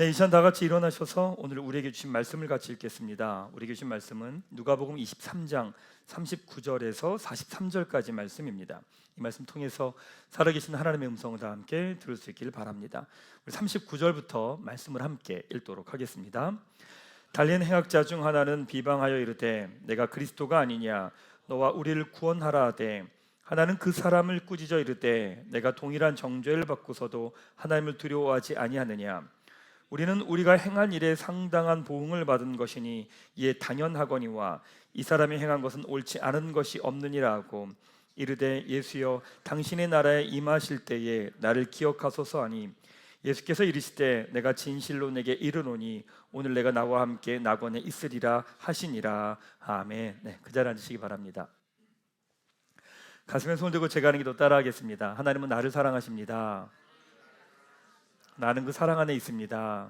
이 시간 다 같이 일어나셔서 오늘 우리에게 주신 말씀을 같이 읽겠습니다. 우리에게 주신 말씀은 누가복음 23장 39절에서 43절까지 말씀입니다. 이 말씀 통해서 살아계신 하나님의 음성을 다 함께 들을 수 있기를 바랍니다. 우리 39절부터 말씀을 함께 읽도록 하겠습니다. 달린 행악자 중 하나는 비방하여 이르되 내가 그리스도가 아니냐 너와 우리를 구원하라 하되 하나는 그 사람을 꾸짖어 이르되 내가 동일한 정죄를 받고서도 하나님을 두려워하지 아니하느냐 우리는 우리가 행한 일에 상당한 보응을 받은 것이니 이에 당연하거니와 이 사람이 행한 것은 옳지 않은 것이 없느니라 하고 이르되 예수여 당신의 나라에 임하실 때에 나를 기억하소서 하니 예수께서 이르시되 내가 진실로 내게 이르노니 오늘 내가 나와 함께 낙원에 있으리라 하시니라. 아멘. 그 자리에 앉으시기 바랍니다. 가슴에 손을 들고 제가 하는 기도 따라하겠습니다. 하나님은 나를 사랑하십니다. 나는 그 사랑 안에 있습니다.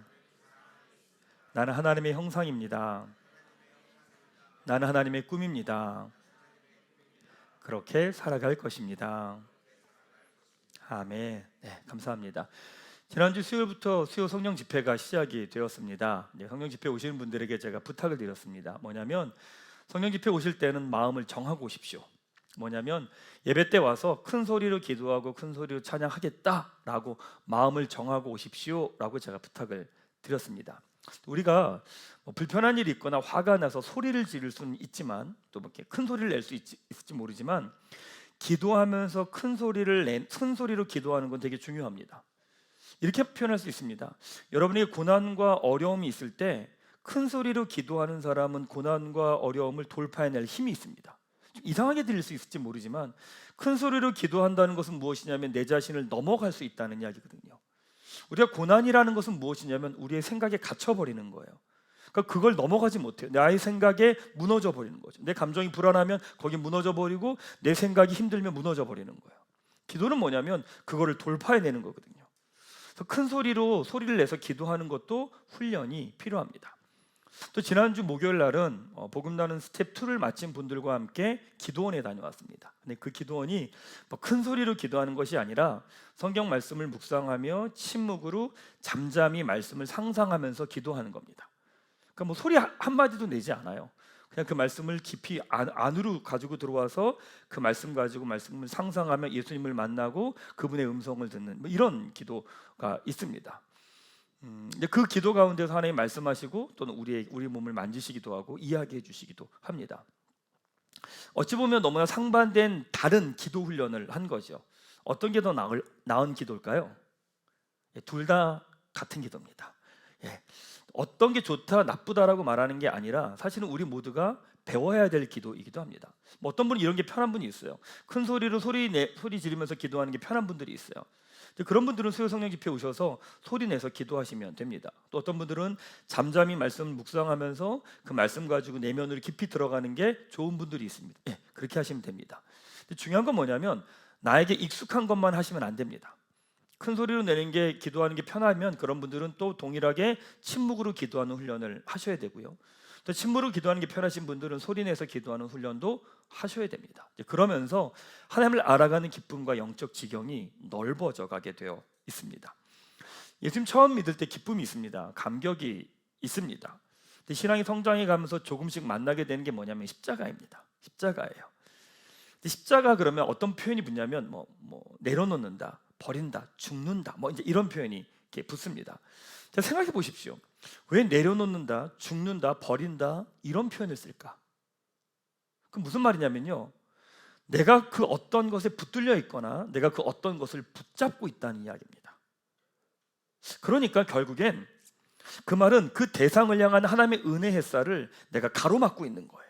나는 하나님의 형상입니다. 나는 하나님의 꿈입니다. 그렇게 살아갈 것입니다. 아멘. 감사합니다. 지난주 수요일부터 수요 성령 집회가 시작이 되었습니다. 성령 집회 오시는 분들에게 제가 부탁을 드렸습니다. 뭐냐면 성령 집회 오실 때는 마음을 정하고 오십시오. 뭐냐면 예배 때 와서 큰 소리로 기도하고 큰 소리로 찬양하겠다라고 마음을 정하고 오십시오라고 제가 부탁을 드렸습니다. 우리가 불편한 일이 있거나 화가 나서 소리를 지를 수는 있지만 또 이렇게 큰 소리를 낼 수 있을지 모르지만 기도하면서 큰 소리로 기도하는 건 되게 중요합니다. 이렇게 표현할 수 있습니다. 여러분이 고난과 어려움이 있을 때 큰 소리로 기도하는 사람은 고난과 어려움을 돌파해낼 힘이 있습니다. 좀 이상하게 들릴 수 있을지 모르지만 큰 소리로 기도한다는 것은 무엇이냐면 내 자신을 넘어갈 수 있다는 이야기거든요. 우리가 고난이라는 것은 무엇이냐면 우리의 생각에 갇혀버리는 거예요. 그러니까 그걸 넘어가지 못해요. 나의 생각에 무너져 버리는 거죠. 내 감정이 불안하면 거기 무너져 버리고 내 생각이 힘들면 무너져 버리는 거예요. 기도는 뭐냐면 그거를 돌파해내는 거거든요. 그래서 큰 소리를 내서 기도하는 것도 훈련이 필요합니다. 또 지난주 목요일 날은 복음 나는 스텝 2를 마친 분들과 함께 기도원에 다녀왔습니다. 근데 그 기도원이 큰 소리로 기도하는 것이 아니라 성경 말씀을 묵상하며 침묵으로 잠잠히 말씀을 상상하면서 기도하는 겁니다. 그러니까 소리 한마디도 내지 않아요. 그냥 그 말씀을 깊이 안으로 가지고 들어와서 그 말씀 가지고 말씀을 상상하며 예수님을 만나고 그분의 음성을 듣는 이런 기도가 있습니다. 그 기도 가운데서 하나님 말씀하시고 또는 우리 몸을 만지시기도 하고 이야기해 주시기도 합니다. 어찌 보면 너무나 상반된 다른 기도 훈련을 한 거죠. 어떤 게 더 나은 기도일까요? 둘 다 같은 기도입니다. 어떤 게 좋다 나쁘다라고 말하는 게 아니라 사실은 우리 모두가 배워야 될 기도이기도 합니다. 어떤 분은 이런 게 편한 분이 있어요. 큰 소리로 소리 지르면서 기도하는 게 편한 분들이 있어요. 그런 분들은 수요 성령 집회 오셔서 소리 내서 기도하시면 됩니다. 또 어떤 분들은 잠잠히 말씀을 묵상하면서 그 말씀 가지고 내면으로 깊이 들어가는 게 좋은 분들이 있습니다. 그렇게 하시면 됩니다. 중요한 건 뭐냐면 나에게 익숙한 것만 하시면 안 됩니다. 큰 소리로 내는 게 기도하는 게 편하면 그런 분들은 또 동일하게 침묵으로 기도하는 훈련을 하셔야 되고요. 또 침묵으로 기도하는 게 편하신 분들은 소리 내서 기도하는 훈련도 하셔야 됩니다. 그러면서 하나님을 알아가는 기쁨과 영적 지경이 넓어져 가게 되어 있습니다. 예수님 처음 믿을 때 기쁨이 있습니다. 감격이 있습니다. 근데 신앙이 성장해 가면서 조금씩 만나게 되는 게 뭐냐면 십자가입니다. 십자가예요. 근데 십자가 그러면 어떤 표현이 붙냐면 내려놓는다, 버린다, 죽는다, 이제 이런 표현이 이렇게 붙습니다. 자, 생각해 보십시오. 왜 내려놓는다, 죽는다, 버린다 이런 표현을 쓸까? 그 무슨 말이냐면요. 내가 그 어떤 것에 붙들려 있거나 내가 그 어떤 것을 붙잡고 있다는 이야기입니다. 그러니까 결국엔 그 말은 그 대상을 향한 하나님의 은혜 햇살을 내가 가로막고 있는 거예요.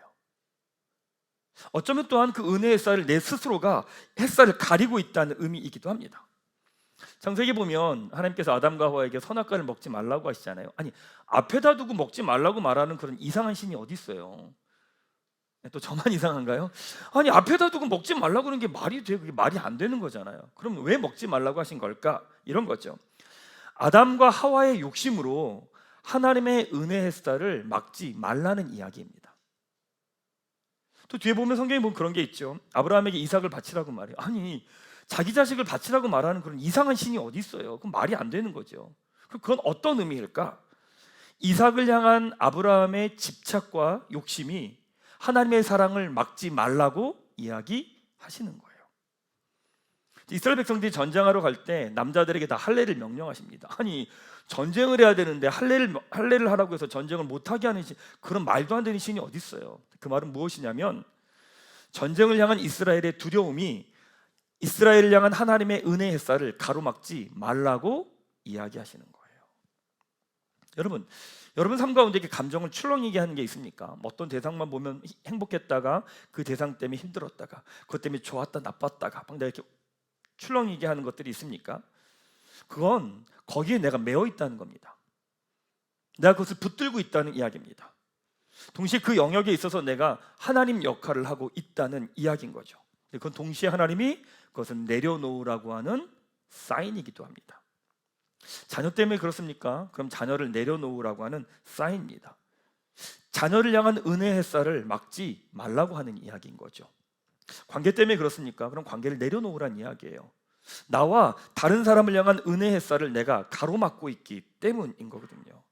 어쩌면 또한 그 은혜 햇살을 내 스스로가 햇살을 가리고 있다는 의미이기도 합니다. 창세기 보면 하나님께서 아담과 하와에게 선악과를 먹지 말라고 하시잖아요. 아니 앞에다 두고 먹지 말라고 말하는 그런 이상한 신이 어디 있어요? 또 저만 이상한가요? 아니 앞에다 두고 먹지 말라고 그러는 게 말이 돼? 그게 말이 안 되는 거잖아요. 그럼 왜 먹지 말라고 하신 걸까? 이런 거죠. 아담과 하와의 욕심으로 하나님의 은혜 햇살을 막지 말라는 이야기입니다. 또 뒤에 보면 성경에 보면 그런 게 있죠. 아브라함에게 이삭을 바치라고 말해요. 아니 자기 자식을 바치라고 말하는 그런 이상한 신이 어디 있어요? 그럼 말이 안 되는 거죠. 그건 어떤 의미일까? 이삭을 향한 아브라함의 집착과 욕심이 하나님의 사랑을 막지 말라고 이야기하시는 거예요. 이스라엘 백성들이 전쟁하러 갈 때 남자들에게 다 할례를 명령하십니다. 아니, 전쟁을 해야 되는데 할례를 하라고 해서 전쟁을 못하게 하는 그런 말도 안 되는 신이 어디 있어요? 그 말은 무엇이냐면 전쟁을 향한 이스라엘의 두려움이 이스라엘을 향한 하나님의 은혜의 햇살을 가로막지 말라고 이야기하시는 거예요. 여러분 삶 가운데 이렇게 감정을 출렁이게 하는 게 있습니까? 어떤 대상만 보면 행복했다가 그 대상 때문에 힘들었다가 그것 때문에 좋았다 나빴다가 막 내가 이렇게 출렁이게 하는 것들이 있습니까? 그건 거기에 내가 매어 있다는 겁니다. 내가 그것을 붙들고 있다는 이야기입니다. 동시에 그 영역에 있어서 내가 하나님 역할을 하고 있다는 이야기인 거죠. 그건 동시에 하나님이 그것을 내려놓으라고 하는 사인이기도 합니다. 자녀 때문에 그렇습니까? 그럼 자녀를 내려놓으라고 하는 사인입니다. 자녀를 향한 은혜의 햇살을 막지 말라고 하는 이야기인 거죠. 관계 때문에 그렇습니까? 그럼 관계를 내려놓으란 이야기예요. 나와 다른 사람을 향한 은혜의 햇살을 내가 가로막고 있기 때문인 거거든요.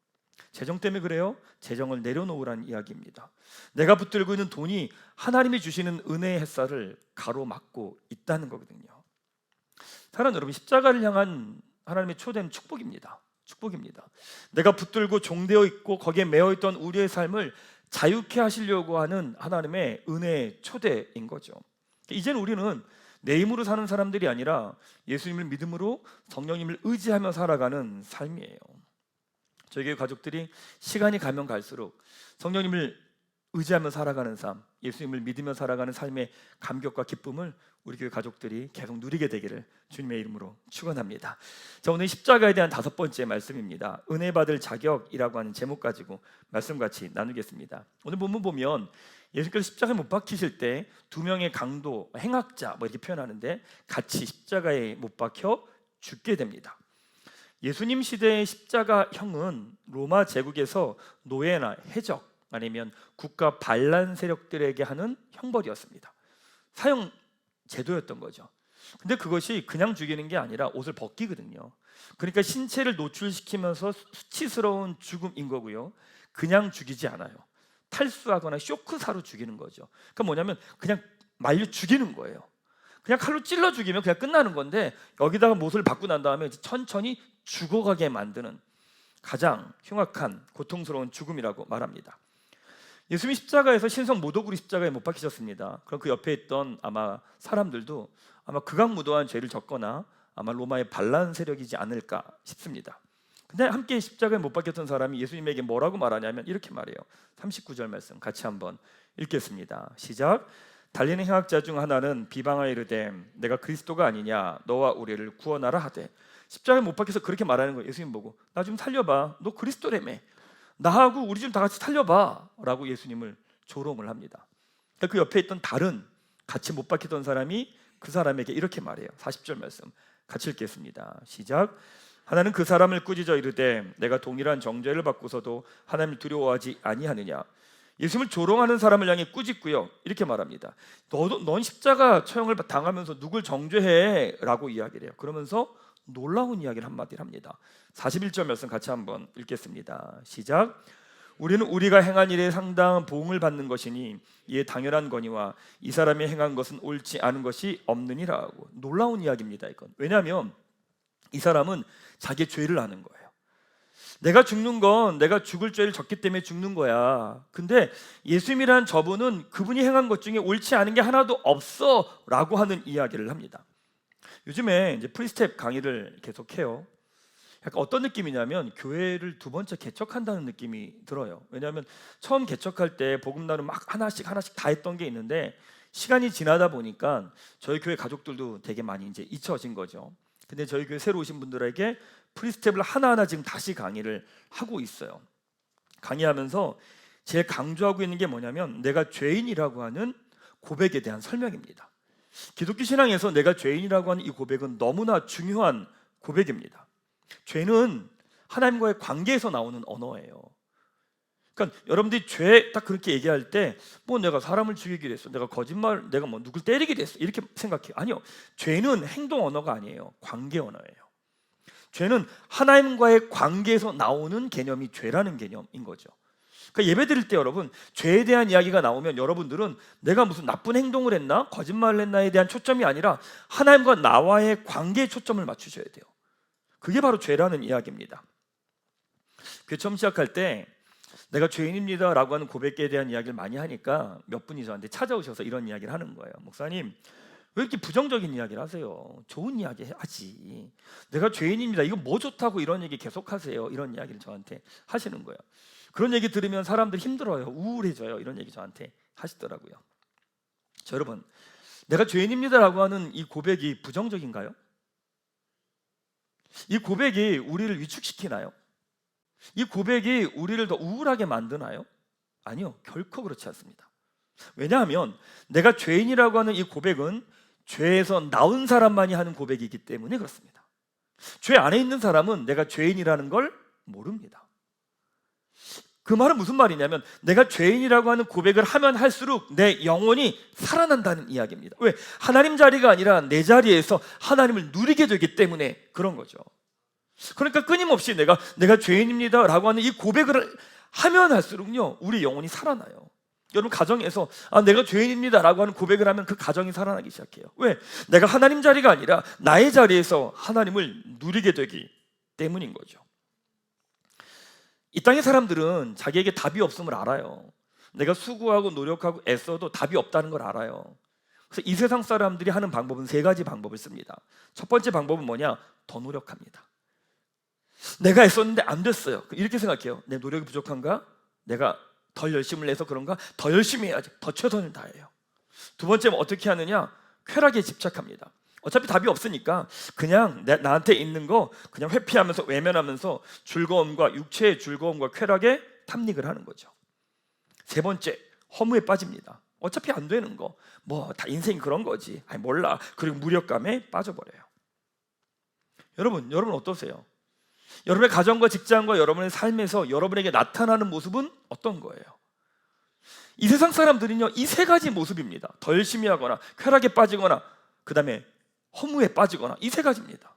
재정 때문에 그래요? 재정을 내려놓으란 이야기입니다. 내가 붙들고 있는 돈이 하나님이 주시는 은혜의 햇살을 가로막고 있다는 거거든요. 사랑하는 여러분, 십자가를 향한 하나님의 초대는 축복입니다. 축복입니다. 내가 붙들고 종되어 있고 거기에 매어 있던 우리의 삶을 자유케 하시려고 하는 하나님의 은혜의 초대인 거죠. 이제는 우리는 내 힘으로 사는 사람들이 아니라 예수님을 믿음으로 성령님을 의지하며 살아가는 삶이에요. 저희 교회 가족들이 시간이 가면 갈수록 성령님을 의지하며 살아가는 삶, 예수님을 믿으며 살아가는 삶의 감격과 기쁨을 우리 교회 가족들이 계속 누리게 되기를 주님의 이름으로 축원합니다. 자, 오늘 십자가에 대한 5번째 말씀입니다. 은혜 받을 자격이라고 하는 제목 가지고 말씀 같이 나누겠습니다. 오늘 본문 보면 예수님께서 십자가에 못 박히실 때 2명의 강도, 행악자 이렇게 표현하는데 같이 십자가에 못 박혀 죽게 됩니다. 예수님 시대의 십자가형은 로마 제국에서 노예나 해적 아니면 국가 반란 세력들에게 하는 형벌이었습니다. 사형 제도였던 거죠. 근데 그것이 그냥 죽이는 게 아니라 옷을 벗기거든요. 그러니까 신체를 노출시키면서 수치스러운 죽음인 거고요. 그냥 죽이지 않아요. 탈수하거나 쇼크사로 죽이는 거죠. 그러니까 뭐냐면 그냥 말려 죽이는 거예요. 그냥 칼로 찔러 죽이면 그냥 끝나는 건데 여기다가 못을 받고 난 다음에 천천히 죽어가게 만드는 가장 흉악한 고통스러운 죽음이라고 말합니다. 예수님이 십자가에서 신성 모독으로 십자가에 못 박히셨습니다. 그럼 그 옆에 있던 아마 사람들도 아마 극악무도한 죄를 졌거나 아마 로마의 반란 세력이지 않을까 싶습니다. 근데 함께 십자가에 못 박혔던 사람이 예수님에게 뭐라고 말하냐면 이렇게 말해요. 39절 말씀 같이 한번 읽겠습니다. 시작. 달리는 행악자 중 하나는 비방하여 이르되 내가 그리스도가 아니냐 너와 우리를 구원하라 하되 십자가에 못 박혀서 그렇게 말하는 거예요. 예수님 보고 나 좀 살려봐. 너 그리스도라며. 나하고 우리 좀 다 같이 살려봐 라고 예수님을 조롱을 합니다. 그 옆에 있던 다른 같이 못 박히던 사람이 그 사람에게 이렇게 말해요. 40절 말씀 같이 읽겠습니다. 시작. 하나는 그 사람을 꾸짖어 이르되 내가 동일한 정죄를 받고서도 하나님을 두려워하지 아니하느냐. 예수님을 조롱하는 사람을 향해 꾸짖고요. 이렇게 말합니다. 넌 십자가 처형을 당하면서 누굴 정죄해? 라고 이야기를 해요. 그러면서 놀라운 이야기를 한마디를 합니다. 41절 말씀 같이 한번 읽겠습니다. 시작. 우리는 우리가 행한 일에 상당한 보응을 받는 것이니 이에 당연한 거니와 이 사람이 행한 것은 옳지 않은 것이 없느니라 하고. 놀라운 이야기입니다. 이건 왜냐하면 이 사람은 자기의 죄를 아는 거예요. 내가 죽는 건 내가 죽을 죄를 졌기 때문에 죽는 거야. 근데 예수님이라는 저분은 그분이 행한 것 중에 옳지 않은 게 하나도 없어 라고 하는 이야기를 합니다. 요즘에 이제 프리스텝 강의를 계속해요. 약간 어떤 느낌이냐면 교회를 2번째 개척한다는 느낌이 들어요. 왜냐하면 처음 개척할 때 복음 나눔 막 하나씩 다 했던 게 있는데 시간이 지나다 보니까 저희 교회 가족들도 되게 많이 이제 잊혀진 거죠. 근데 저희 교회 새로 오신 분들에게 프리스텝을 하나하나 지금 다시 강의를 하고 있어요. 강의하면서 제일 강조하고 있는 게 뭐냐면 내가 죄인이라고 하는 고백에 대한 설명입니다. 기독교 신앙에서 내가 죄인이라고 하는 이 고백은 너무나 중요한 고백입니다. 죄는 하나님과의 관계에서 나오는 언어예요. 그러니까 여러분들이 죄 딱 그렇게 얘기할 때 뭐 내가 사람을 죽이기로 했어, 내가 거짓말, 내가 뭐 누굴 때리기로 했어 이렇게 생각해요. 아니요, 죄는 행동 언어가 아니에요. 관계 언어예요. 죄는 하나님과의 관계에서 나오는 개념이 죄라는 개념인 거죠. 그러니까 예배 드릴 때 여러분, 죄에 대한 이야기가 나오면 여러분들은 내가 무슨 나쁜 행동을 했나, 거짓말을 했나에 대한 초점이 아니라 하나님과 나와의 관계에 초점을 맞추셔야 돼요. 그게 바로 죄라는 이야기입니다. 교회 처음 시작할 때 내가 죄인입니다 라고 하는 고백에 대한 이야기를 많이 하니까 몇 분이 저한테 찾아오셔서 이런 이야기를 하는 거예요. 목사님, 왜 이렇게 부정적인 이야기를 하세요? 좋은 이야기 하지. 내가 죄인입니다, 이거 뭐 좋다고 이런 얘기 계속 하세요. 이런 이야기를 저한테 하시는 거예요. 그런 얘기 들으면 사람들 힘들어요, 우울해져요. 이런 얘기 저한테 하시더라고요. 자, 여러분, 내가 죄인입니다 라고 하는 이 고백이 부정적인가요? 이 고백이 우리를 위축시키나요? 이 고백이 우리를 더 우울하게 만드나요? 아니요, 결코 그렇지 않습니다. 왜냐하면 내가 죄인이라고 하는 이 고백은 죄에서 나온 사람만이 하는 고백이기 때문에 그렇습니다. 죄 안에 있는 사람은 내가 죄인이라는 걸 모릅니다. 그 말은 무슨 말이냐면 내가 죄인이라고 하는 고백을 하면 할수록 내 영혼이 살아난다는 이야기입니다. 왜? 하나님 자리가 아니라 내 자리에서 하나님을 누리게 되기 때문에 그런 거죠. 그러니까 끊임없이 내가 죄인입니다 라고 하는 이 고백을 하면 할수록요, 우리 영혼이 살아나요. 여러분, 가정에서 내가 죄인입니다 라고 하는 고백을 하면 그 가정이 살아나기 시작해요. 왜? 내가 하나님 자리가 아니라 나의 자리에서 하나님을 누리게 되기 때문인 거죠. 이 땅의 사람들은 자기에게 답이 없음을 알아요. 내가 수고하고 노력하고 애써도 답이 없다는 걸 알아요. 그래서 이 세상 사람들이 하는 방법은 세 가지 방법을 씁니다. 첫 번째 방법은 뭐냐? 더 노력합니다. 내가 애썼는데 안 됐어요. 이렇게 생각해요. 내 노력이 부족한가? 내가 덜 열심을 내서 그런가? 더 열심히 해야지. 더 최선을 다해요. 두 번째는 어떻게 하느냐? 쾌락에 집착합니다. 어차피 답이 없으니까 그냥 나한테 있는 거 그냥 회피하면서 외면하면서 즐거움과 육체의 즐거움과 쾌락에 탐닉을 하는 거죠. 세 번째, 허무에 빠집니다. 어차피 안 되는 거 뭐 다 인생이 그런 거지, 아니 몰라. 그리고 무력감에 빠져버려요. 여러분 어떠세요? 여러분의 가정과 직장과 여러분의 삶에서 여러분에게 나타나는 모습은 어떤 거예요? 이 세상 사람들은요, 이 세 가지 모습입니다. 더 열심히 하거나 쾌락에 빠지거나 그 다음에 허무에 빠지거나, 이 세 가지입니다.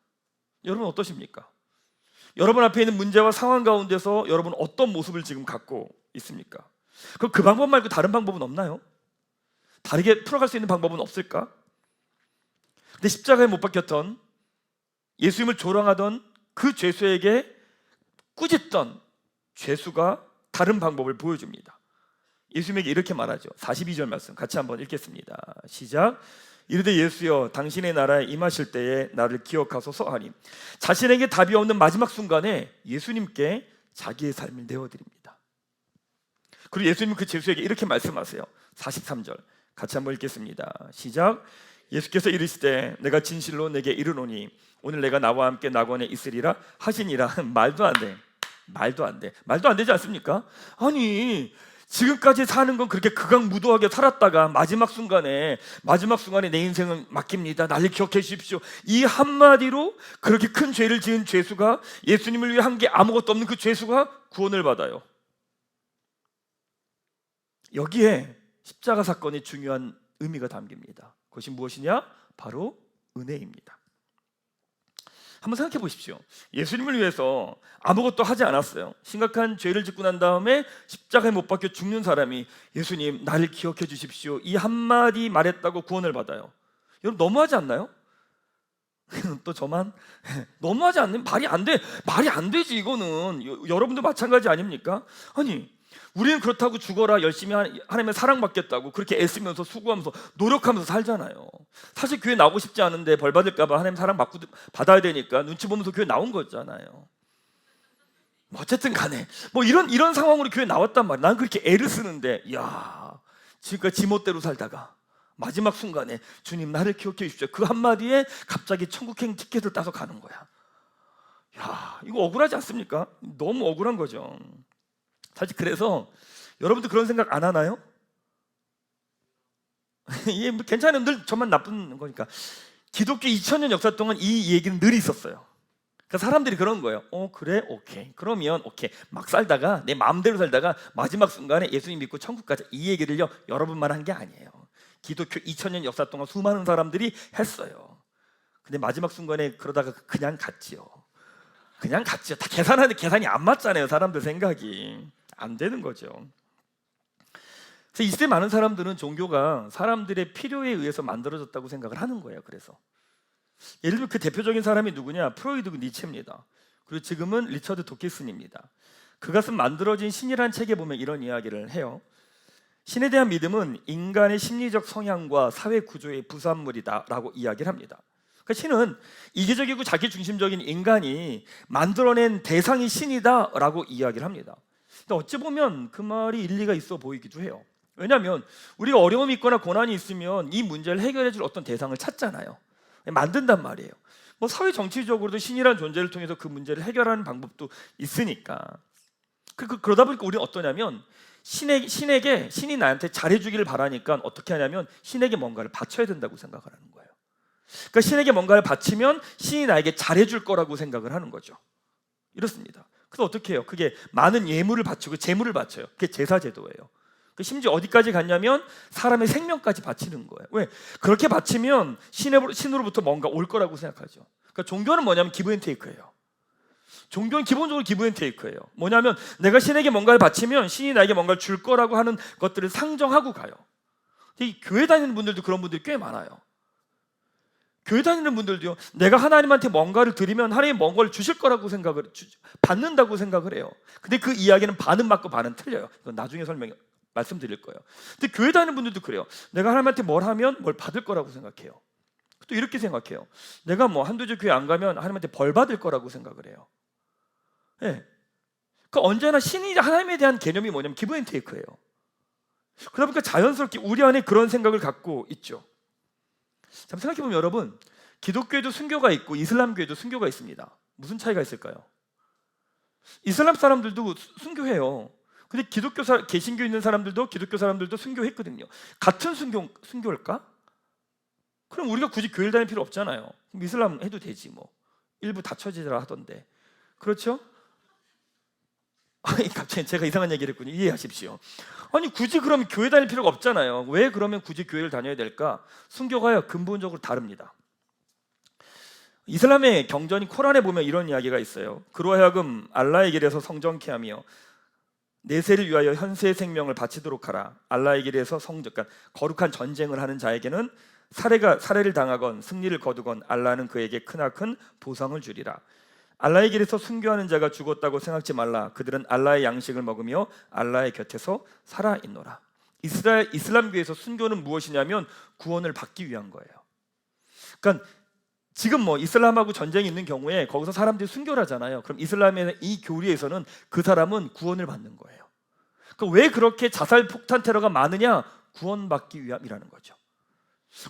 여러분 어떠십니까? 여러분 앞에 있는 문제와 상황 가운데서 여러분 어떤 모습을 지금 갖고 있습니까? 그럼 그 방법 말고 다른 방법은 없나요? 다르게 풀어갈 수 있는 방법은 없을까? 근데 십자가에 못 박혔던, 예수님을 조롱하던 그 죄수에게 꾸짖던 죄수가 다른 방법을 보여줍니다. 예수님에게 이렇게 말하죠. 42절 말씀 같이 한번 읽겠습니다. 시작. 이르되 예수여, 당신의 나라에 임하실 때에 나를 기억하소서 하니, 자신에게 답이 없는 마지막 순간에 예수님께 자기의 삶을 내어드립니다. 그리고 예수님은 그 죄수에게 이렇게 말씀하세요. 43절 같이 한번 읽겠습니다. 시작. 예수께서 이르시되 내가 진실로 내게 이르노니 오늘 내가 나와 함께 낙원에 있으리라 하시니라. 말도 안 돼. 말도 안 되지 않습니까? 아니, 지금까지 사는 건 그렇게 극악무도하게 살았다가 마지막 순간에 내 인생은 맡깁니다, 나를 기억해 주십시오, 이 한마디로 그렇게 큰 죄를 지은 죄수가, 예수님을 위해 한 게 아무것도 없는 그 죄수가 구원을 받아요. 여기에 십자가 사건의 중요한 의미가 담깁니다. 그것이 무엇이냐? 바로 은혜입니다. 한번 생각해 보십시오. 예수님을 위해서 아무것도 하지 않았어요. 심각한 죄를 짓고 난 다음에 십자가에 못 박혀 죽는 사람이 예수님 나를 기억해 주십시오, 이 한마디 말했다고 구원을 받아요. 여러분 너무하지 않나요? 또 저만 너무하지 않는, 말이 안 되지. 이거는 여러분도 마찬가지 아닙니까? 아니, 우리는 그렇다고 죽어라, 열심히 하나님의 사랑받겠다고 그렇게 애쓰면서 수고하면서 노력하면서 살잖아요. 사실 교회 나오고 싶지 않은데 벌 받을까 봐 하나님 사랑 받아야 되니까 눈치 보면서 교회 나온 거잖아요. 어쨌든 간에 뭐 이런 상황으로 교회 나왔단 말이야. 난 그렇게 애를 쓰는데, 야, 지금까지 지멋대로 살다가 마지막 순간에 주님 나를 기억해 주십시오, 그 한마디에 갑자기 천국행 티켓을 따서 가는 거야. 야, 이거 억울하지 않습니까? 너무 억울한 거죠. 사실 그래서 여러분도 그런 생각 안 하나요? 이게 뭐 괜찮아요, 늘 저만 나쁜 거니까. 기독교 2000년 역사 동안 이 얘기는 늘 있었어요. 그러니까 사람들이 그런 거예요. 그래? 오케이. 그러면 오케이. 막 살다가 내 마음대로 살다가 마지막 순간에 예수님 믿고 천국 가자, 이 얘기를요 여러분만 한 게 아니에요. 기독교 2000년 역사 동안 수많은 사람들이 했어요. 근데 마지막 순간에 그러다가 그냥 갔지요. 그냥 갔죠. 다 계산하는데 계산이 안 맞잖아요. 사람들 생각이 안 되는 거죠. 그래서 이 시대 많은 사람들은 종교가 사람들의 필요에 의해서 만들어졌다고 생각을 하는 거예요. 그래서 예를 들면 그 대표적인 사람이 누구냐? 프로이드고 니체입니다. 그리고 지금은 리처드 도키슨입니다. 그가 쓴 만들어진 신이라는 책에 보면 이런 이야기를 해요. 신에 대한 믿음은 인간의 심리적 성향과 사회 구조의 부산물이다라고 이야기를 합니다. 그러니까 신은 이기적이고 자기중심적인 인간이 만들어낸 대상이 신이다라고 이야기를 합니다. 근데 어찌 보면 그 말이 일리가 있어 보이기도 해요. 왜냐하면 우리가 어려움이 있거나 고난이 있으면 이 문제를 해결해 줄 어떤 대상을 찾잖아요. 만든단 말이에요. 뭐 사회 정치적으로도 신이라는 존재를 통해서 그 문제를 해결하는 방법도 있으니까. 그러다 보니까 우리는 어떠냐면 신에게 신이 나한테 잘해주기를 바라니까 어떻게 하냐면 신에게 뭔가를 바쳐야 된다고 생각을 하는 거예요. 그러니까 신에게 뭔가를 바치면 신이 나에게 잘해줄 거라고 생각을 하는 거죠. 이렇습니다. 그래서 어떻게 해요? 그게 많은 예물을 바치고 재물을 바쳐요. 그게 제사제도예요. 심지어 어디까지 갔냐면 사람의 생명까지 바치는 거예요. 왜? 그렇게 바치면 신으로부터 뭔가 올 거라고 생각하죠. 그러니까 종교는 뭐냐면 기브앤테이크예요. 종교는 기본적으로 기브앤테이크예요. 뭐냐면 내가 신에게 뭔가를 바치면 신이 나에게 뭔가를 줄 거라고 하는 것들을 상정하고 가요. 이 교회 다니는 분들도 그런 분들이 꽤 많아요. 교회 다니는 분들도요, 내가 하나님한테 뭔가를 드리면 하나님이 뭔가를 주실 거라고 받는다고 생각을 해요. 근데 그 이야기는 반은 맞고 반은 틀려요. 이건 나중에 말씀드릴 거예요. 근데 교회 다니는 분들도 그래요. 내가 하나님한테 뭘 하면 뭘 받을 거라고 생각해요. 또 이렇게 생각해요. 내가 뭐 한두 주 교회 안 가면 하나님한테 벌 받을 거라고 생각을 해요. 네. 그러니까 언제나 신이 하나님에 대한 개념이 뭐냐면 기브앤테이크예요. 그러다 보니까 자연스럽게 우리 안에 그런 생각을 갖고 있죠. 참 생각해보면 여러분, 기독교에도 순교가 있고 이슬람교에도 순교가 있습니다. 무슨 차이가 있을까요? 이슬람 사람들도 순교해요. 근데 개신교 있는 사람들도 기독교 사람들도 순교했거든요. 같은 순교일까? 그럼 우리가 굳이 교회를 다닐 필요 없잖아요. 그럼 이슬람 해도 되지 뭐. 일부 다처지라 하던데. 그렇죠? 아니 갑자기 제가 이상한 얘기를 했군요. 이해하십시오. 아니 굳이 그러면 교회 다닐 필요가 없잖아요. 왜 그러면 굳이 교회를 다녀야 될까? 순교가요 근본적으로 다릅니다. 이슬람의 경전인 코란에 보면 이런 이야기가 있어요. 그로 하여금 알라의 길에서 성정케 하며 내세를 위하여 현세의 생명을 바치도록 하라. 알라의 길에서 그러니까 거룩한 전쟁을 하는 자에게는 살해를 당하건 승리를 거두건 알라는 그에게 크나큰 보상을 주리라. 알라의 길에서 순교하는 자가 죽었다고 생각지 말라. 그들은 알라의 양식을 먹으며 알라의 곁에서 살아있노라. 이슬람교에서 순교는 무엇이냐면 구원을 받기 위한 거예요. 그러니까 지금 뭐 이슬람하고 전쟁이 있는 경우에 거기서 사람들이 순교를 하잖아요. 그럼 이슬람의 이 교리에서는 그 사람은 구원을 받는 거예요. 그러니까 왜 그렇게 자살 폭탄 테러가 많으냐? 구원받기 위함이라는 거죠.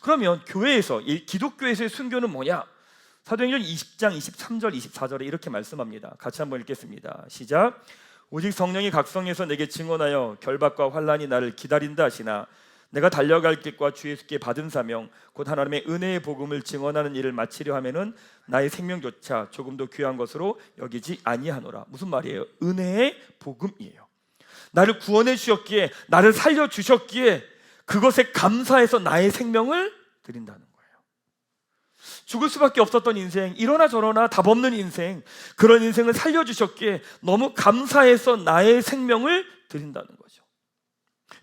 그러면 교회에서 기독교에서의 순교는 뭐냐? 사도행전 20장 23절 24절에 이렇게 말씀합니다. 같이 한번 읽겠습니다. 시작. 오직 성령이 각성해서 내게 증언하여 결박과 환난이 나를 기다린다 하시나 내가 달려갈 길과 주 예수께 받은 사명 곧 하나님의 은혜의 복음을 증언하는 일을 마치려 하면은 나의 생명조차 조금도 귀한 것으로 여기지 아니하노라. 무슨 말이에요? 은혜의 복음이에요. 나를 구원해 주셨기에, 나를 살려 주셨기에 그것에 감사해서 나의 생명을 드린다는 거예요. 죽을 수밖에 없었던 인생, 이러나 저러나 답 없는 인생, 그런 인생을 살려주셨기에 너무 감사해서 나의 생명을 드린다는 거죠.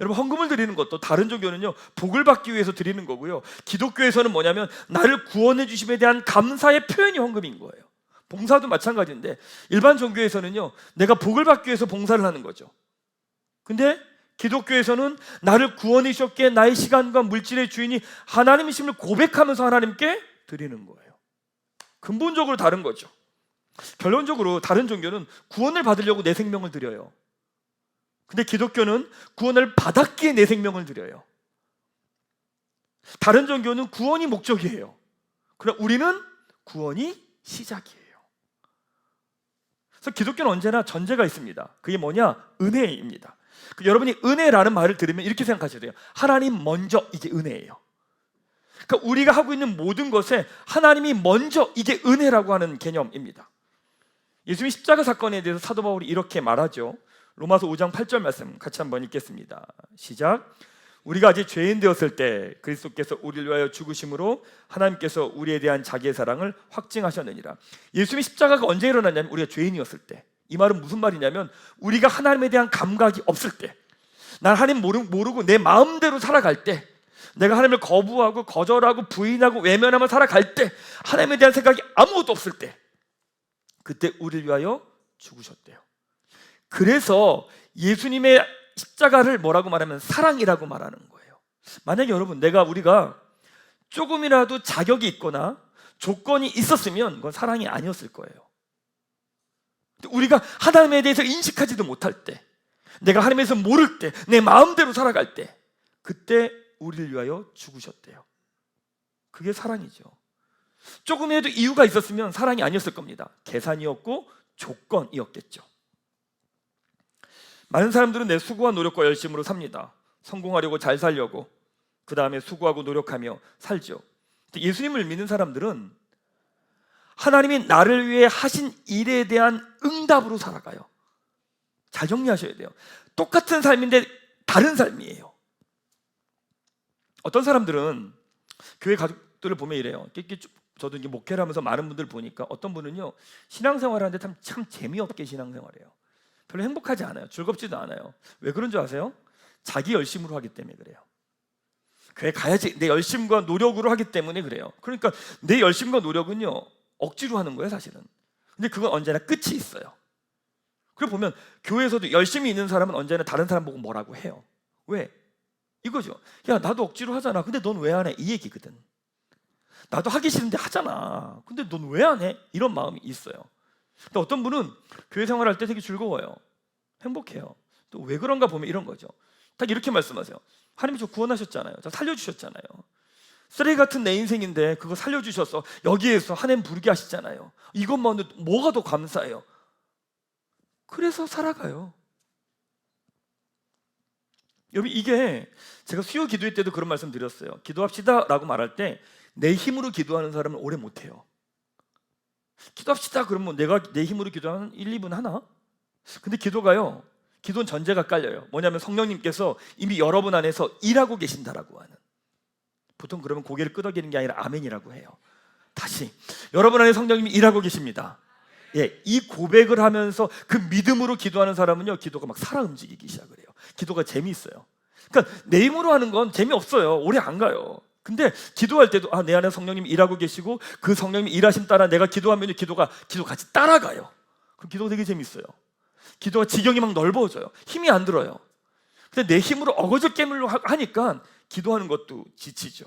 여러분, 헌금을 드리는 것도 다른 종교는요 복을 받기 위해서 드리는 거고요, 기독교에서는 뭐냐면 나를 구원해 주심에 대한 감사의 표현이 헌금인 거예요. 봉사도 마찬가지인데 일반 종교에서는요 내가 복을 받기 위해서 봉사를 하는 거죠. 근데 기독교에서는 나를 구원해 주셨기에 나의 시간과 물질의 주인이 하나님이심을 고백하면서 하나님께 드리는 거예요. 근본적으로 다른 거죠. 결론적으로 다른 종교는 구원을 받으려고 내 생명을 드려요. 근데 기독교는 구원을 받았기에 내 생명을 드려요. 다른 종교는 구원이 목적이에요. 그러나 우리는 구원이 시작이에요. 그래서 기독교는 언제나 전제가 있습니다. 그게 뭐냐? 은혜입니다. 여러분이 은혜라는 말을 들으면 이렇게 생각하셔야 돼요. 하나님 먼저, 이게 은혜예요. 그러니까 우리가 하고 있는 모든 것에 하나님이 먼저, 이게 은혜라고 하는 개념입니다. 예수님의 십자가 사건에 대해서 사도 바울이 이렇게 말하죠. 로마서 5장 8절 말씀 같이 한번 읽겠습니다. 시작. 우리가 아직 죄인 되었을 때 그리스도께서 우리를 위하여 죽으심으로 하나님께서 우리에 대한 자기의 사랑을 확증하셨느니라. 예수님의 십자가가 언제 일어났냐면 우리가 죄인이었을 때. 이 말은 무슨 말이냐면 우리가 하나님에 대한 감각이 없을 때, 난 하나님 모르고 내 마음대로 살아갈 때, 내가 하나님을 거부하고 거절하고 부인하고 외면하며 살아갈 때, 하나님에 대한 생각이 아무것도 없을 때, 그때 우리를 위하여 죽으셨대요. 그래서 예수님의 십자가를 뭐라고 말하면 사랑이라고 말하는 거예요. 만약에 여러분 우리가 조금이라도 자격이 있거나 조건이 있었으면 그건 사랑이 아니었을 거예요. 우리가 하나님에 대해서 인식하지도 못할 때, 내가 하나님에서 모를 때, 내 마음대로 살아갈 때, 그때 우리를 위하여 죽으셨대요. 그게 사랑이죠. 조금이라도 이유가 있었으면 사랑이 아니었을 겁니다. 계산이었고 조건이었겠죠. 많은 사람들은 내 수고와 노력과 열심으로 삽니다. 성공하려고, 잘 살려고, 그 다음에 수고하고 노력하며 살죠. 예수님을 믿는 사람들은 하나님이 나를 위해 하신 일에 대한 응답으로 살아가요. 잘 정리하셔야 돼요. 똑같은 삶인데 다른 삶이에요. 어떤 사람들은 교회 가족들을 보면 이래요. 저도 이제 목회를 하면서 많은 분들 보니까 어떤 분은요, 신앙생활을 하는데 참 재미없게 신앙생활해요. 별로 행복하지 않아요. 즐겁지도 않아요. 왜 그런 줄 아세요? 자기 열심으로 하기 때문에 그래요. 교회 가야지, 내 열심과 노력으로 하기 때문에 그래요. 그러니까 내 열심과 노력은요, 억지로 하는 거예요, 사실은. 근데 그건 언제나 끝이 있어요. 그리고 보면 교회에서도 열심히 있는 사람은 언제나 다른 사람 보고 뭐라고 해요. 왜? 이거죠. 야, 나도 억지로 하잖아. 근데 넌 왜 안 해? 이 얘기거든. 나도 하기 싫은데 하잖아. 근데 넌 왜 안 해? 이런 마음이 있어요. 근데 어떤 분은 교회 생활할 때 되게 즐거워요. 행복해요. 또 왜 그런가 보면 이런 거죠. 딱 이렇게 말씀하세요. 하나님이 저 구원하셨잖아요. 저 살려주셨잖아요. 쓰레기 같은 내 인생인데 그거 살려주셔서 여기에서 하나님 부르게 하시잖아요. 이것만으로 뭐가 더 감사해요? 그래서 살아가요. 여러분, 이게 제가 수요 기도회 때도 그런 말씀 드렸어요. 기도합시다 라고 말할 때 내 힘으로 기도하는 사람은 오래 못해요. 기도합시다 그러면 내가 내 힘으로 기도하는 1, 2분 하나? 근데 기도는 전제가 깔려요. 뭐냐면 성령님께서 이미 여러분 안에서 일하고 계신다라고 하는. 보통 그러면 고개를 끄덕이는 게 아니라 아멘이라고 해요. 다시, 여러분 안에 성령님이 일하고 계십니다. 예, 이 고백을 하면서 그 믿음으로 기도하는 사람은요, 기도가 막 살아 움직이기 시작을 해요. 기도가 재미있어요. 그러니까 내 힘으로 하는 건 재미없어요. 오래 안 가요. 근데 기도할 때도 내 안에 성령님이 일하고 계시고 그 성령님이 일하심 따라 내가 기도하면 기도 같이 따라가요. 그럼 기도가 되게 재밌어요. 기도가 지경이 막 넓어져요. 힘이 안 들어요. 근데 내 힘으로 어거저 깨물로 하니까 기도하는 것도 지치죠.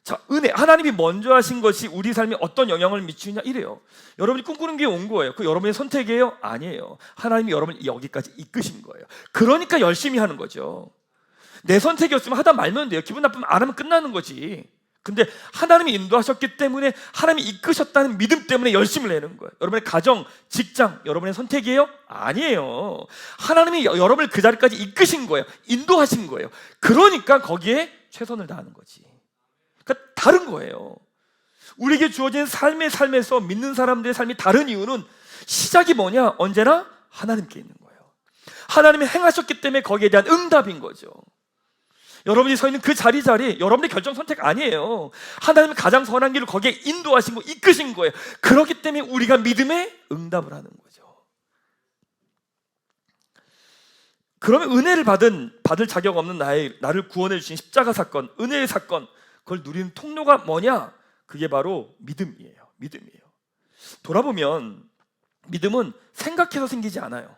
자, 은혜, 하나님이 먼저 하신 것이 우리 삶에 어떤 영향을 미치느냐 이래요. 여러분이 꿈꾸는 게 온 거예요. 그 여러분의 선택이에요? 아니에요. 하나님이 여러분을 여기까지 이끄신 거예요. 그러니까 열심히 하는 거죠. 내 선택이었으면 하다 말면 돼요. 기분 나쁘면 안 하면 끝나는 거지. 근데 하나님이 인도하셨기 때문에, 하나님이 이끄셨다는 믿음 때문에 열심을 내는 거예요. 여러분의 가정, 직장, 여러분의 선택이에요? 아니에요. 하나님이 여러분을 그 자리까지 이끄신 거예요. 인도하신 거예요. 그러니까 거기에 최선을 다하는 거지. 그러니까 다른 거예요. 우리에게 주어진 삶에서 믿는 사람들의 삶이 다른 이유는 시작이 뭐냐? 언제나 하나님께 있는 거예요. 하나님이 행하셨기 때문에 거기에 대한 응답인 거죠. 여러분이 서 있는 그 자리 여러분의 결정 선택 아니에요. 하나님이 가장 선한 길을 거기에 인도하신 거, 이끄신 거예요. 그렇기 때문에 우리가 믿음에 응답을 하는 거죠. 그러면 은혜를 받을 자격 없는 나를 구원해 주신 십자가 사건, 은혜의 사건, 그걸 누리는 통로가 뭐냐? 그게 바로 믿음이에요. 돌아보면 믿음은 생각해서 생기지 않아요.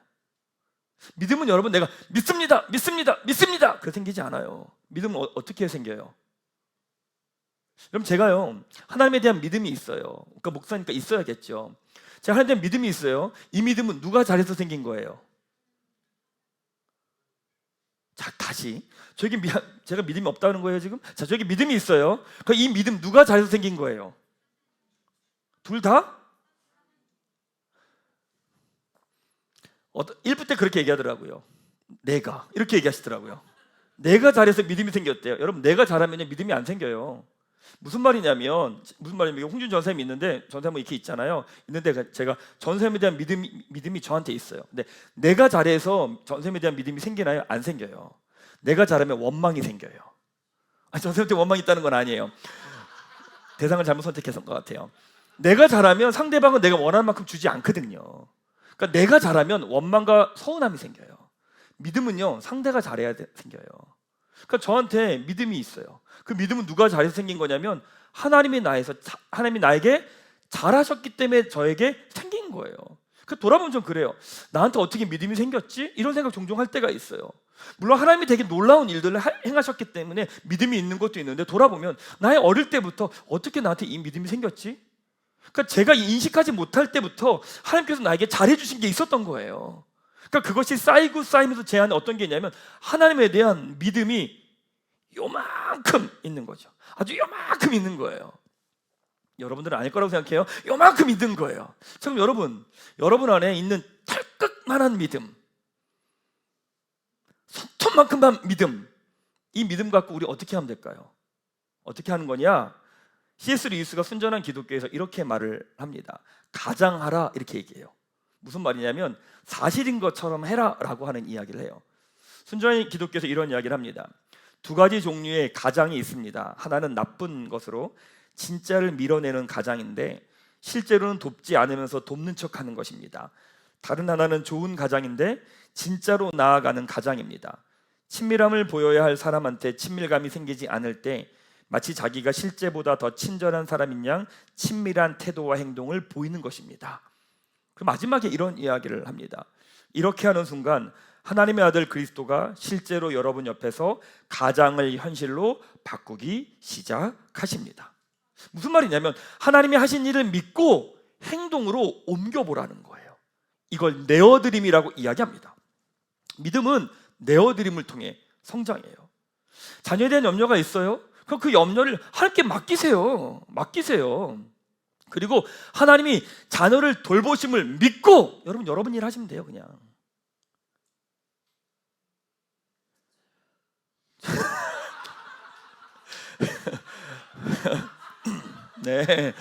믿음은 여러분, 내가 믿습니다 그래 생기지 않아요. 믿음은 어떻게 생겨요? 여러분, 제가요, 하나님에 대한 믿음이 있어요. 그러니까 목사니까 있어야겠죠. 제가 하나님에 대한 믿음이 있어요. 이 믿음은 누가 잘해서 생긴 거예요? 자, 다시, 제가 믿음이 없다는 거예요 지금? 자, 저기 믿음이 있어요. 그럼 이 믿음 누가 잘해서 생긴 거예요? 둘 다? 1부 때 그렇게 얘기하더라고요. 내가 이렇게 얘기하시더라고요. 내가 잘해서 믿음이 생겼대요. 여러분, 내가 잘하면 믿음이 안 생겨요. 무슨 말이냐면 홍준 전사님이 있는데, 전사님 이렇게 있잖아요. 있는데 제가 전사님에 대한 믿음이 저한테 있어요. 근데 내가 잘해서 전사님에 대한 믿음이 생기나요? 안 생겨요. 내가 잘하면 원망이 생겨요. 선생님한테 원망이 있다는 건 아니에요. 대상을 잘못 선택해서 것 같아요. 내가 잘하면 상대방은 내가 원하는 만큼 주지 않거든요. 그러니까 내가 잘하면 원망과 서운함이 생겨요. 믿음은요, 상대가 잘해야 생겨요. 그러니까 저한테 믿음이 있어요. 그 믿음은 누가 잘해서 생긴 거냐면 하나님이 나에게 잘하셨기 때문에 저에게 생긴 거예요. 그 돌아보면 좀 그래요. 나한테 어떻게 믿음이 생겼지? 이런 생각 종종 할 때가 있어요. 물론 하나님이 되게 놀라운 일들을 행하셨기 때문에 믿음이 있는 것도 있는데, 돌아보면 나의 어릴 때부터 어떻게 나한테 이 믿음이 생겼지? 그러니까 제가 인식하지 못할 때부터 하나님께서 나에게 잘해주신 게 있었던 거예요. 그러니까 그것이 쌓이면서 제 안에 어떤 게 있냐면 하나님에 대한 믿음이 요만큼 있는 거죠. 아주 요만큼 있는 거예요. 여러분들은 아닐 거라고 생각해요. 요만큼 있는 거예요. 지금 여러분 안에 있는 털끝만한 믿음, 손톱만큼만 믿음, 이 믿음 갖고 우리 어떻게 하면 될까요? 어떻게 하는 거냐? C.S. 루이스가 순전한 기독교에서 이렇게 말을 합니다. 가장하라, 이렇게 얘기해요. 무슨 말이냐면 사실인 것처럼 해라 라고 하는 이야기를 해요. 순전한 기독교에서 이런 이야기를 합니다. 두 가지 종류의 가장이 있습니다. 하나는 나쁜 것으로 진짜를 밀어내는 가장인데 실제로는 돕지 않으면서 돕는 척하는 것입니다. 다른 하나는 좋은 가장인데 진짜로 나아가는 가장입니다. 친밀함을 보여야 할 사람한테 친밀감이 생기지 않을 때 마치 자기가 실제보다 더 친절한 사람인 양 친밀한 태도와 행동을 보이는 것입니다. 그 마지막에 이런 이야기를 합니다. 이렇게 하는 순간 하나님의 아들 그리스도가 실제로 여러분 옆에서 가장을 현실로 바꾸기 시작하십니다. 무슨 말이냐면 하나님이 하신 일을 믿고 행동으로 옮겨보라는 거예요. 이걸 내어드림이라고 이야기합니다. 믿음은 내어드림을 통해 성장해요. 자녀에 대한 염려가 있어요? 그럼 그 염려를 하나님께 맡기세요. 그리고 하나님이 자녀를 돌보심을 믿고 여러분 일 하시면 돼요. 그냥 네,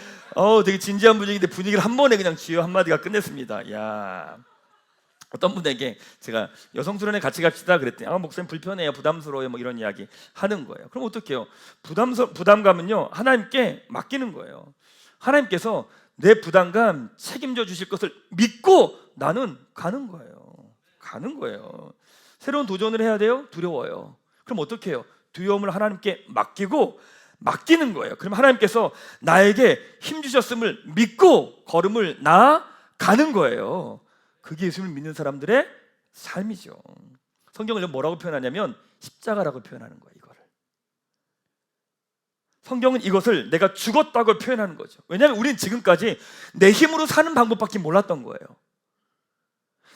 되게 진지한 분위기인데 분위기를 한 번에 그냥 주여 한마디가 끝냈습니다. 야, 어떤 분에게 제가 여성 수련회 같이 갑시다 그랬더니 목사님 불편해요, 부담스러워요, 뭐 이런 이야기 하는 거예요. 그럼 어떡해요? 부담감은요 하나님께 맡기는 거예요. 하나님께서 내 부담감 책임져 주실 것을 믿고 나는 가는 거예요. 새로운 도전을 해야 돼요? 두려워요. 그럼 어떻게 해요? 두려움을 하나님께 맡기는 거예요. 그럼 하나님께서 나에게 힘 주셨음을 믿고 걸음을 나아가는 거예요. 그게 예수를 믿는 사람들의 삶이죠. 성경을 뭐라고 표현하냐면 십자가라고 표현하는 거예요. 성경은 이것을 내가 죽었다고 표현하는 거죠. 왜냐하면 우리는 지금까지 내 힘으로 사는 방법밖에 몰랐던 거예요.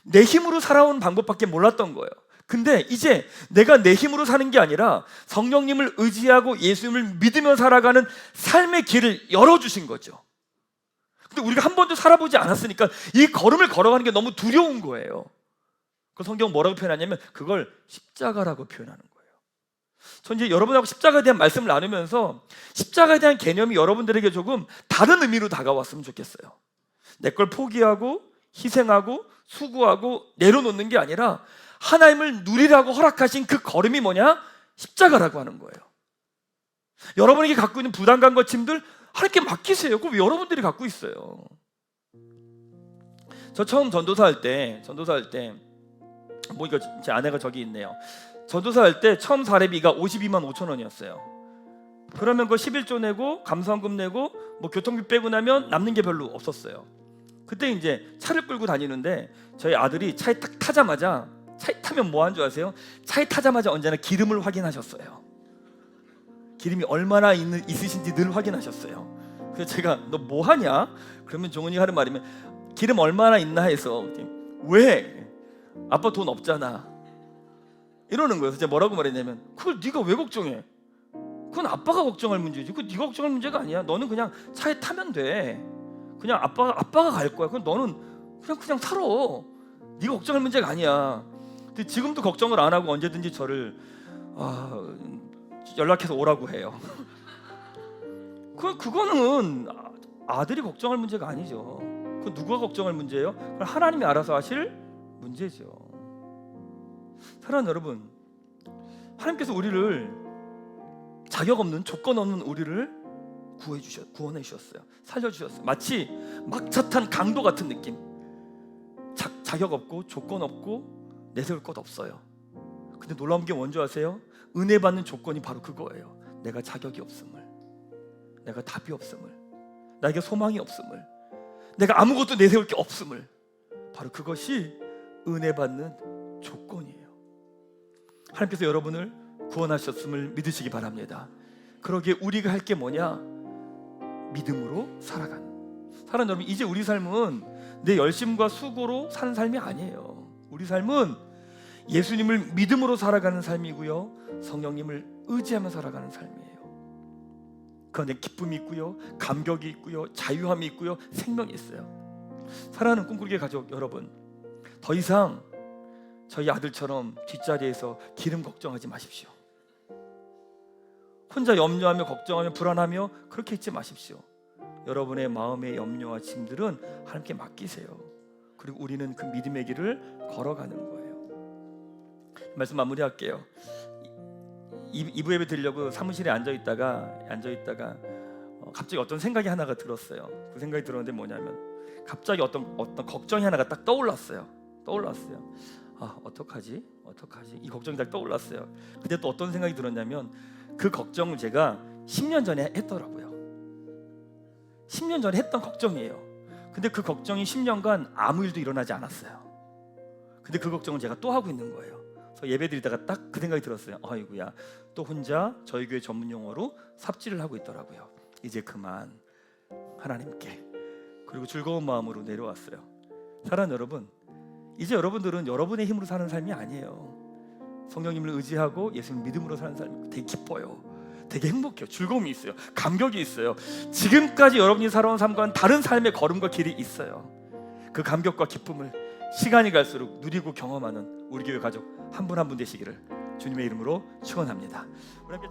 내 힘으로 살아온 방법밖에 몰랐던 거예요. 근데 이제 내가 내 힘으로 사는 게 아니라 성령님을 의지하고 예수님을 믿으며 살아가는 삶의 길을 열어주신 거죠. 근데 우리가 한 번도 살아보지 않았으니까 이 걸음을 걸어가는 게 너무 두려운 거예요. 그 성경은 뭐라고 표현하냐면 그걸 십자가라고 표현하는 거예요. 전 이제 여러분하고 십자가에 대한 말씀을 나누면서 십자가에 대한 개념이 여러분들에게 조금 다른 의미로 다가왔으면 좋겠어요. 내 걸 포기하고 희생하고 수고하고 내려놓는 게 아니라 하나님을 누리라고 허락하신 그 걸음이 뭐냐? 십자가라고 하는 거예요. 여러분에게 갖고 있는 부담감과 짐들 하나님께 맡기세요. 그럼 여러분들이 갖고 있어요. 저 처음 전도사 할 때 이거 제 아내가 저기 있네요. 전도사 할 때 처음 사례비가 52만 5천 원이었어요. 그러면 그 11조 내고 감사원금 내고 뭐 교통비 빼고 나면 남는 게 별로 없었어요. 그때 이제 차를 끌고 다니는데 저희 아들이 차에 딱 타자마자, 차에 타면 뭐 한 줄 아세요? 차에 타자마자 언제나 기름을 확인하셨어요. 기름이 얼마나 있으신지 늘 확인하셨어요. 그래서 제가 너 뭐 하냐? 그러면 종훈이가 하는 말이면 기름 얼마나 있나 해서 왜? 아빠 돈 없잖아 이러는 거예요. 제가 뭐라고 말했냐면 그걸 네가 왜 걱정해? 그건 아빠가 걱정할 문제지. 그건 네가 걱정할 문제가 아니야. 너는 그냥 차에 타면 돼. 그냥 아빠가 갈 거야. 그럼 너는 그냥 살아. 네가 걱정할 문제가 아니야. 근데 지금도 걱정을 안 하고 언제든지 저를 연락해서 오라고 해요. 그거는 아들이 걱정할 문제가 아니죠. 그건 누가 걱정할 문제예요? 그건 하나님이 알아서 하실 문제죠. 사랑하는 여러분, 하나님께서 우리를 자격 없는 조건 없는 우리를 구원해 주셨어요. 살려 주셨어요. 마치 막차 탄 강도 같은 느낌. 자격 없고 조건 없고 내세울 것 없어요. 근데 놀라운 게 뭔지 아세요? 은혜 받는 조건이 바로 그거예요. 내가 자격이 없음을, 내가 답이 없음을, 나에게 소망이 없음을, 내가 아무것도 내세울 게 없음을. 바로 그것이 은혜 받는 조건이에요. 하나님께서 여러분을 구원하셨음을 믿으시기 바랍니다. 그러기에 우리가 할 게 뭐냐? 믿음으로 살아가는. 사랑하는 여러분, 이제 우리 삶은 내 열심과 수고로 사는 삶이 아니에요. 우리 삶은 예수님을 믿음으로 살아가는 삶이고요, 성령님을 의지하며 살아가는 삶이에요. 그 안에 기쁨이 있고요, 감격이 있고요, 자유함이 있고요, 생명이 있어요. 사랑하는 꿈꾸기의 가족 여러분, 더 이상 저희 아들처럼 뒷자리에서 기름 걱정하지 마십시오. 혼자 염려하며 걱정하며 불안하며 그렇게 있지 마십시오. 여러분의 마음의 염려와 짐들은 하나님께 맡기세요. 그리고 우리는 그 믿음의 길을 걸어가는 거예요. 말씀 마무리할게요. 2부 예배 드리려고 사무실에 앉아있다가 갑자기 어떤 생각이 하나가 들었어요. 그 생각이 들었는데 뭐냐면 갑자기 어떤 걱정이 하나가 딱 떠올랐어요. 어떡하지? 이 걱정이 딱 떠올랐어요. 근데 또 어떤 생각이 들었냐면 그 걱정을 제가 10년 전에 했더라고요. 10년 전에 했던 걱정이에요. 근데 그 걱정이 10년간 아무 일도 일어나지 않았어요. 근데 그 걱정을 제가 또 하고 있는 거예요. 그래서 예배 드리다가 딱 그 생각이 들었어요. 아이고야, 또 혼자 저희 교회 전문 용어로 삽질을 하고 있더라고요. 이제 그만 하나님께, 그리고 즐거운 마음으로 내려왔어요. 사랑하는 여러분, 이제 여러분들은 여러분의 힘으로 사는 삶이 아니에요. 성령님을 의지하고 예수님 믿음으로 사는 삶이 되게 기뻐요. 되게 행복해요. 즐거움이 있어요. 감격이 있어요. 지금까지 여러분이 살아온 삶과는 다른 삶의 걸음과 길이 있어요. 그 감격과 기쁨을 시간이 갈수록 누리고 경험하는 우리 교회 가족 한 분 한 분 되시기를 주님의 이름으로 축원합니다. 우리 함께